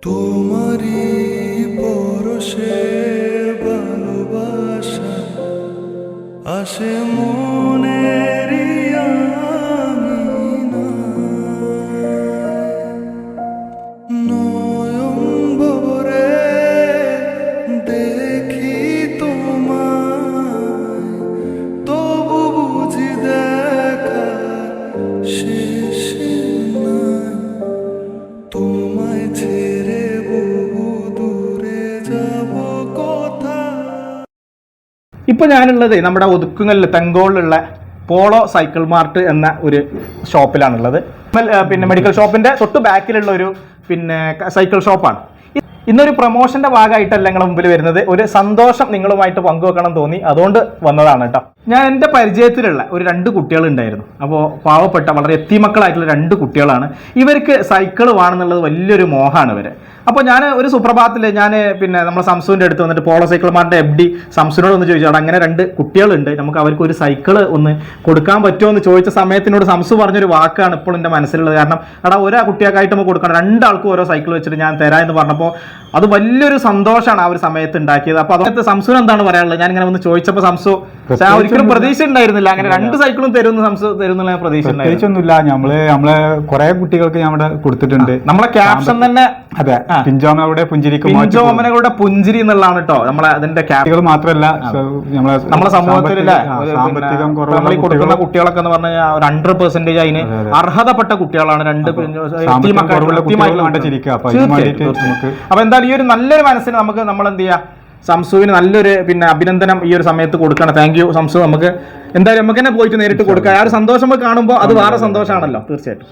তোমারই পরশে ভালোবাসা আসে মনেরই আঙিনায়। নয়ন ভরে দেখি তোমায়, তবু বুঝি দেখা শেষ নাই। তোমায় ছেড়ে বহু ദൂരെ যাব কোথা. ഇപ്പൊ ഞാനുള്ളത് നമ്മുടെ ഒതുക്കുങ്ങലിൽ തെങ്കോളിലുള്ള പോളോ സൈക്കിൾ മാർട്ട് എന്ന ഒരു ഷോപ്പിലാണുള്ളത്. പിന്നെ മെഡിക്കൽ ഷോപ്പിന്റെ തൊട്ട് ബാക്കിലുള്ള ഒരു സൈക്കിൾ ഷോപ്പാണ്. ഇന്നൊരു പ്രൊമോഷന്റെ ഭാഗമായിട്ടല്ല നിങ്ങളുടെ മുമ്പിൽ വരുന്നത്. ഒരു സന്തോഷം നിങ്ങളുമായിട്ട് പങ്കുവെക്കണം തോന്നി, അതുകൊണ്ട് വന്നതാണ് കേട്ടോ. ഞാൻ എൻ്റെ പരിചയത്തിലുള്ള ഒരു 2 കുട്ടികളുണ്ടായിരുന്നു. അപ്പോൾ പാവപ്പെട്ട വളരെ എത്തിമക്കളായിട്ടുള്ള 2 കുട്ടികളാണ്. ഇവർക്ക് സൈക്കിൾ വേണമെന്നുള്ളത് വലിയൊരു മോഹമാണ് ഇവർ. അപ്പോൾ ഞാൻ ഒരു സുപ്രഭാതത്തിൽ ഞാൻ നമ്മുടെ സംസുവിൻ്റെ അടുത്ത് വന്നിട്ട് പോളോ സൈക്കിൾ മാർട്ടിൻ്റെ FD സംസുവിനോട് ഒന്ന് ചോദിച്ചു, അവിടെ അങ്ങനെ 2 കുട്ടികളുണ്ട്, നമുക്ക് അവർക്ക് ഒരു സൈക്കിൾ ഒന്ന് കൊടുക്കാൻ പറ്റുമോ എന്ന് ചോദിച്ച സമയത്തിനോട് സംസു പറഞ്ഞൊരു വാക്കാണ് ഇപ്പോൾ എൻ്റെ മനസ്സിലുള്ളത്. കാരണം അവിടെ ഒരാ കുട്ടികൾക്കായിട്ട് നമുക്ക് കൊടുക്കണം, 2 ആൾക്കും ഓരോ സൈക്കിൾ വെച്ചിട്ട് ഞാൻ തരാം എന്ന് പറഞ്ഞപ്പോൾ അത് വലിയൊരു സന്തോഷമാണ് ആ ഒരു സമയത്ത് ഉണ്ടാക്കിയത്. അപ്പോൾ അതുകൊണ്ട് സംസുവിന് എന്താണ് പറയാനുള്ളത്? ഞാൻ ഇങ്ങനെ ഒന്ന് ചോദിച്ചപ്പോൾ സംസു ഒരിക്കലും പ്രതീക്ഷ ഉണ്ടായിരുന്നില്ല അങ്ങനെ 2 സൈക്കിളും തരുമെന്ന് സംസു തരുന്നുള്ള പ്രതീക്ഷ പ്രത്യേകിച്ചൊന്നുമില്ല. നമ്മളെ കുറെ കുട്ടികൾക്ക് നമ്മുടെ കൊടുത്തിട്ടുണ്ട്. നമ്മളെ ക്യാപ്ഷൻ തന്നെ അതെ, പിഞ്ചോമനകളുടെ പുഞ്ചിരിക്ക് പിഞ്ചോമനകളുടെ പുഞ്ചിരി എന്നുള്ളതാണ് കേട്ടോ നമ്മളെ അതിന്റെ കുട്ടികൾ മാത്രമല്ല നമ്മളെ സമൂഹത്തിലെ സാമ്പത്തികം കൊടുക്കുന്ന കുട്ടികളൊക്കെ എന്ന് പറഞ്ഞാൽ 100% അതിന് അർഹതപ്പെട്ട കുട്ടികളാണ്. 2 അപ്പൊ എന്തായാലും ഈ ഒരു നല്ലൊരു മനസ്സിന് നമുക്ക് നമ്മളെന്ത് ചെയ്യാം, സംസുവിന് നല്ലൊരു അഭിനന്ദനം ഈ ഒരു സമയത്ത് കൊടുക്കണം. Thank you Samsu. നമുക്ക് എന്തായാലും നമുക്ക് തന്നെ പോയിട്ട് നേരിട്ട് കൊടുക്കാം. ആ ഒരു സന്തോഷം കാണുമ്പോൾ അത് വേറെ സന്തോഷമാണല്ലോ. തീർച്ചയായിട്ടും.